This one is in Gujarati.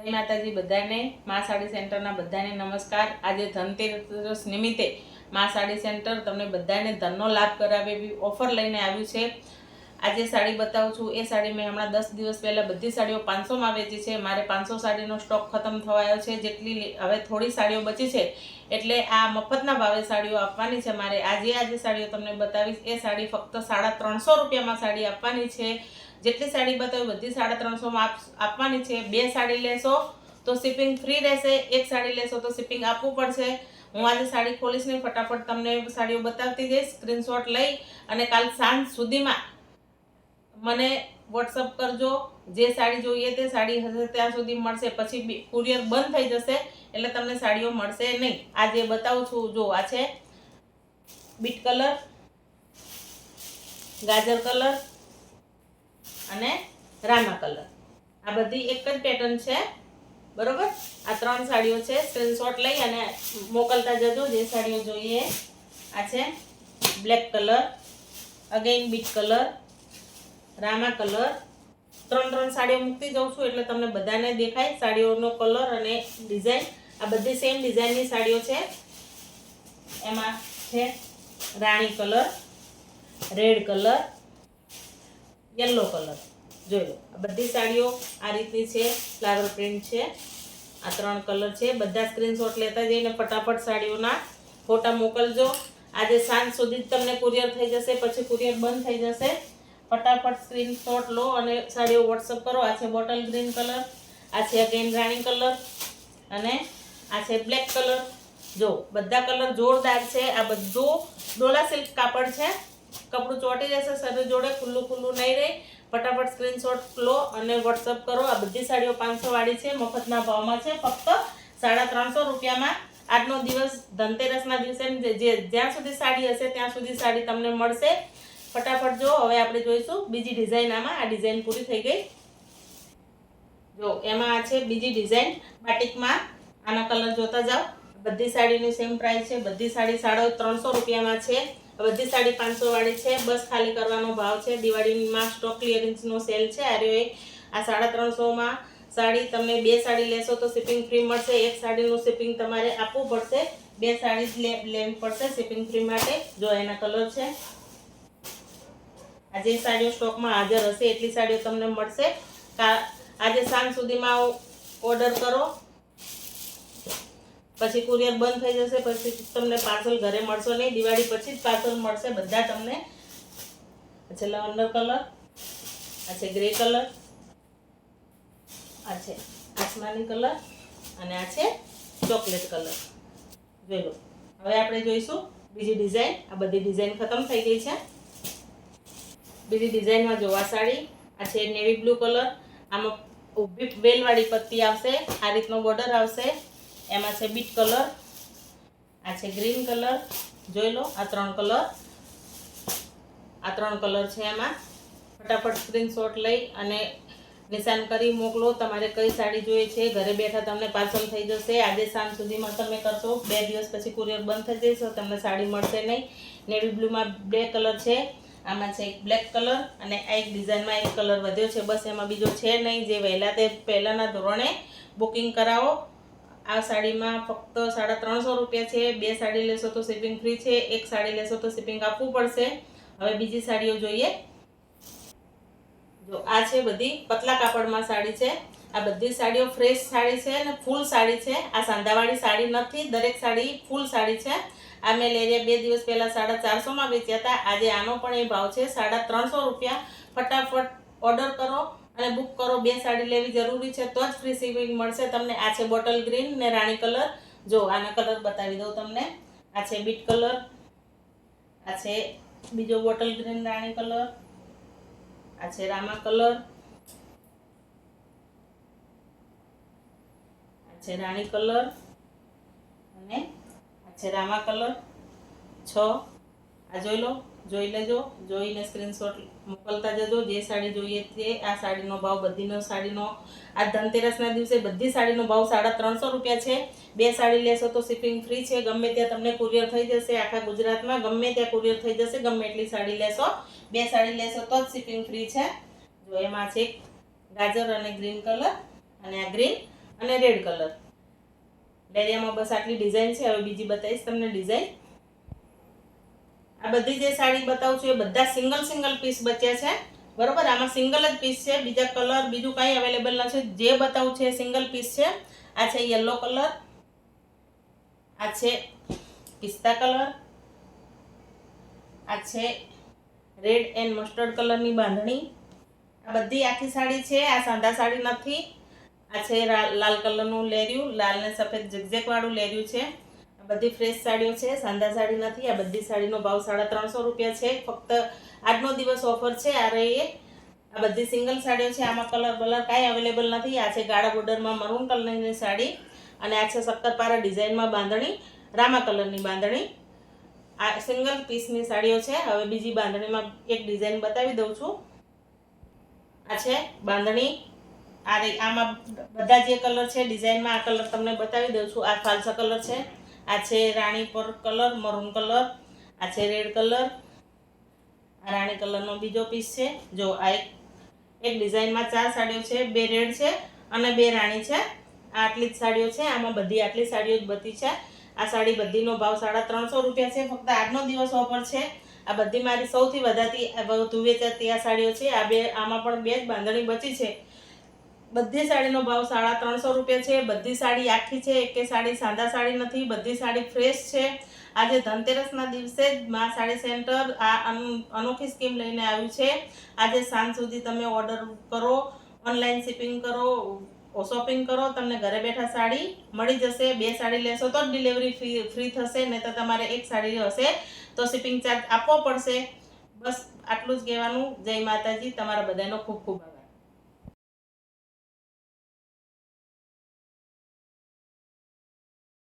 જય માતાજી બધાને। મા સાડી સેન્ટરના બધાને નમસ્કાર। આજે ધનતેરસ નિમિત્તે મા સાડી સેન્ટર તમને બધાને ધનનો લાભ કરાવે એવી ઓફર લઈને આવ્યું છે। આજે સાડી બતાવું છું એ સાડી મેં હમણાં 10 દિવસ પહેલાં બધી સાડીઓ 500માં વેચી છે। મારે 500 સાડીનો સ્ટોક ખતમ થવાયો છે, જેટલી હવે થોડી સાડીઓ બચી છે એટલે આ મફતના ભાવે સાડીઓ આપવાની છે મારે। આજે સાડીઓ તમને બતાવીશ એ સાડી ફક્ત 350 રૂપિયામાં સાડી આપવાની છે। જેટલી સાડી બતાવી બધી 350માં આપવાની છે। 2 સાડી લેશો તો શિપિંગ ફ્રી રહેશે, 1 સાડી લેશો તો શિપિંગ આપવું પડશે। હું આજે સાડી ખોલીશ ને ફટાફટ તમને સાડીઓ બતાવતી જઈશ। સ્ક્રીનશોટ લઈ અને કાલ સાંજ સુધીમાં મને વોટ્સઅપ કરજો। જે સાડી જોઈએ તે સાડી હશે ત્યાં સુધી મળશે, પછી કુરિયર બંધ થઈ જશે એટલે તમને સાડીઓ મળશે નહીં। આજે બતાવું છું, જો આ છે બીટ કલર, ગાજર કલર અને રામા કલર। આ બધી એક જ પેટર્ન છે, બરોબર। આ 3 સાડીઓ છે। સ્ક્રીનશોટ લઈ અને મોકલતા જજો જે સાડીઓ જોઈએ। આ છે black colour, again bit colour, Rama colour. 3 સાડીઓ મૂકતી જાઉં છું એટલે તમને બધાને દેખાય સાડીઓનો કલર અને ડિઝાઇન। આ બધી સેમ ડિઝાઇનની સાડીઓ છે। એમાં છે રાણી colour, red colour, yellow colour. જોઈ લો, આ બધી સાડીઓ આ રીતની છે, ફ્લાવર પ્રિન્ટ છે। આ 3 કલર છે। બધા સ્ક્રીનશોટ લેતા જઈને ફટાફટ સાડીઓના ફોટા મોકલજો। આજે સાંજ સુધી જ તમને કુરિયર થઈ જશે, પછી કુરિયર બંધ થઈ જશે। ફટાફટ સ્ક્રીનશોટ લો અને સાડીઓ વોટ્સઅપ કરો। આ છે બોટલ ગ્રીન કલર, આ છે અગેન રાણી કલર અને આ છે બ્લેક કલર। જો બધા કલર જોરદાર છે। આ બધું ડોલા સિલ્ક કાપડ છે, કપડું ચોંટી જશે શરીર જોડે, ખુલ્લું નહીં રહે। ફટાફટ સ્ક્રીનશોટ લો અને વોટ્સઅપ કરો। આ બધી સાડીઓ 500 વાળી છે, મફતના ભાવમાં છે, ફક્ત 350 રૂપિયામાં। આજનો દિવસ ધનતેરસના દિવસે જ્યાં સુધી સાડી હશે ત્યાં સુધી સાડી તમને મળશે। ફટાફટ જો હવે આપણે જોઈશું બીજી ડિઝાઇન। આમાં આ ડિઝાઇન પૂરી થઈ ગઈ। જો એમાં આ છે બીજી ડિઝાઇન બાટિકમાં। આના કલર જોતા જાઓ। બધી સાડીની સેમ પ્રાઇસ છે, બધી સાડી 350 રૂપિયામાં છે। બધી સાડી 500 વાળી છે, બસ ખાલી કરવાનો ભાવ છે। દિવાળીમાં સ્ટોક ક્લિયરન્સનો સેલ છે। આ 350માં સાડી તમને 2 સાડી લેશો તો શિપિંગ ફ્રી મળશે, 1 સાડીનું શિપિંગ તમારે આપવું પડશે, 2 સાડી લેવી પડશે શિપિંગ ફ્રી માટે। જો એના કલર છે। આજે સાડીઓ સ્ટોકમાં હાજર હશે એટલી સાડીઓ તમને મળશે। આજે સાંજ સુધીમાં ઓર્ડર કરો, પછી કુરિયર બંધ થઈ જશે, પછી તમને પાર્સલ ઘરે મળશે નહીં। દિવાળી પછી જ પાર્સલ મળશે બધા તમને। આ છે લવંડર કલર, આ છે ગ્રે કલર, આ છે આસમાની કલર અને આ છે ચોકલેટ કલર। જોઈ લો, હવે આપણે જોઈશું બીજી ડિઝાઇન। આ બધી ડિઝાઇન ખતમ થઈ ગઈ છે। બીજી ડિઝાઇનમાં જો આ સાડી, આ છે નેવી બ્લુ કલર, આમાં ઊભી વેલવાળી પટ્ટી આવશે, આ રીતનો બોર્ડર આવશે। એમાં છે બીટ કલર, આ છે ગ્રીન કલર। જોઈ લો, આ 3 કલર છે એમાં। ફટાફટ સ્ક્રીનશોટ લઈ અને નિશાન કરી મોકલો તમારે કઈ સાડી જોઈએ છે। ઘરે બેઠા તમને પાર્સલ થઈ જશે। આજે સાંજ સુધીમાં તમે કરશો, 2 દિવસ પછી કુરિયર બંધ થઈ જશે, તમને સાડી મળશે નહીં। નેવી બ્લુમાં 2 કલર છે, આમાં છે એક બ્લેક કલર અને આ એક ડિઝાઇનમાં એક કલર વધ્યો છે, બસ એમાં બીજો છે નહીં। જે પહેલાંના ધોરણે બુકિંગ કરાવો। આ સાડીમાં ફક્ત 350 રૂપિયા છે। 2 સાડી લેશો તો શિપિંગ ફ્રી છે, 1 સાડી લેશો તો શિપિંગ આપવું પડશે। હવે બીજી સાડીઓ જોઈએ। જો આ છે બધી પતલા કાપડમાં સાડી છે। આ બધી સાડીઓ ફ્રેશ સાડી છે અને ફૂલ સાડી છે। આ સાંધાવાળી સાડી નથી, દરેક સાડી ફૂલ સાડી છે। આ મેં લેરિયા 2 દિવસ પહેલાં 450માં વેચ્યા હતા। આજે આનો પણ એ ભાવ છે 350 રૂપિયા। ફટાફટ ઓર્ડર કરો અને બુક કરો। 2 સાડી લેવી જરૂરી છે તો જ ફ્રી શિપિંગ મળશે તમને। આ છે બોટલ ગ્રીન ને રાણી કલર। જો આના કલર બતાવી દઉં તમને। આ છે બીટ કલર, આ છે બીજો બોટલ ગ્રીન રાણી કલર, આ છે રામા કલર, આ છે રાણી કલર અને આ છે રામા કલર। 6 આ જોઈ લો, જોઈ લેજો, જોઈને સ્ક્રીનશોટ મોકલતા જજો જે સાડી જોઈએ તે। આ સાડીનો ભાવ બધીનો સાડીનો આ ધનતેરસના દિવસે બધી સાડીનો ભાવ 350 રૂપિયા છે। 2 સાડી લેશો તો શિપિંગ ફ્રી છે, ગમે ત્યાં તમને કુરિયર થઈ જશે। આખા ગુજરાતમાં ગમે ત્યાં કુરિયર થઈ જશે, ગમે એટલી સાડી લેશો। 2 સાડી લેશો તો જ શિપિંગ ફ્રી છે। જો એમાં છે ગાજર અને ગ્રીન કલર અને આ ગ્રીન અને રેડ કલર. લેરિયામાં બસ આટલી ડિઝાઇન છે. હવે બીજી બતાવીશ તમને ડિઝાઇન. આ બધી જે સાડી બતાવું છું એ બધા સિંગલ પીસ બચ્યા છે, બરોબર. આમાં સિંગલ જ પીસ છે, બીજા કલર બીજું કાંઈ અવેલેબલ નથી. જે બતાવું છે એ સિંગલ પીસ છે. આ છે યલો કલર, આ છે પિસ્તા કલર, આ છે રેડ એન્ડ મસ્ટર્ડ કલરની બાંધણી. આ બધી આખી સાડી છે, આ સાંધા સાડી નથી. આ છે લાલ કલરનું લેર્યું, લાલ ને સફેદ ઝિગઝેગ વાળું લેર્યું છે. આ બધી ફ્રેશ સાડીઓ છે, સાંધા સાડી નથી. આ બધી સાડીનો ભાવ 350 રૂપિયા છે. ફક્ત આજનો દિવસ ઓફર છે. આ રહી આ બધી સિંગલ સાડીઓ છે. આમાં કલર કાંઈ અવેલેબલ નથી. આ છે ગાળા બોર્ડરમાં મરૂન કલરની સાડી અને આ છે શક્કરપારા ડિઝાઇનમાં બાંધણી, રામા કલરની બાંધણી. આ સિંગલ પીસની સાડીઓ છે. હવે બીજી બાંધણીમાં એક ડિઝાઇન બતાવી દઉં છું. આ છે બાંધણી. આમાં બધા જે કલર છે ડિઝાઇનમાં, આ કલર તમને બતાવી દઉં છું. આ ફાલસા કલર છે, આ છે રાણી પર કલર, મરૂન કલર, આ છે રેડ કલર, આ રાણી કલરનો બીજો પીસ છે. જો આ એક ડિઝાઇનમાં 4 સાડીઓ છે, 2 રેડ છે અને 2 રાણી છે. આટલી જ સાડીઓ છે. આમાં બધી આટલી સાડીઓ જ બધી છે. આ સાડી બધીનો ભાવ 350 રૂપિયા છે. ફક્ત આજનો દિવસ ઓફર છે. આ બધી મારી સૌથી વધુ વેચાતી આ સાડીઓ છે. આમાં પણ 2 જ બાંધણી બચી છે. બધી સાડીનો ભાવ 350 રૂપિયા છે. બધી સાડી આખી છે, એકે સાડી સાદા સાડી નથી. બધી સાડી ફ્રેશ છે. આજે ધનતેરસના દિવસે જ મા સાડી સેન્ટર આ અનોખી સ્કીમ લઈને આવ્યું છે. આજે સાંજ સુધી તમે ઓર્ડર કરો, ઓનલાઈન શિપિંગ કરો, શોપિંગ કરો, તમને ઘરે બેઠા સાડી મળી જશે. 2 સાડી લેશો તો જ ડિલિવરી ફ્રી થશે, નહીં તો તમારે 1 સાડી હશે તો શિપિંગ ચાર્જ આપવો પડશે. બસ આટલું જ કહેવાનું. જય માતાજી. તમારા બધાનો ખૂબ ખૂબ આભાર.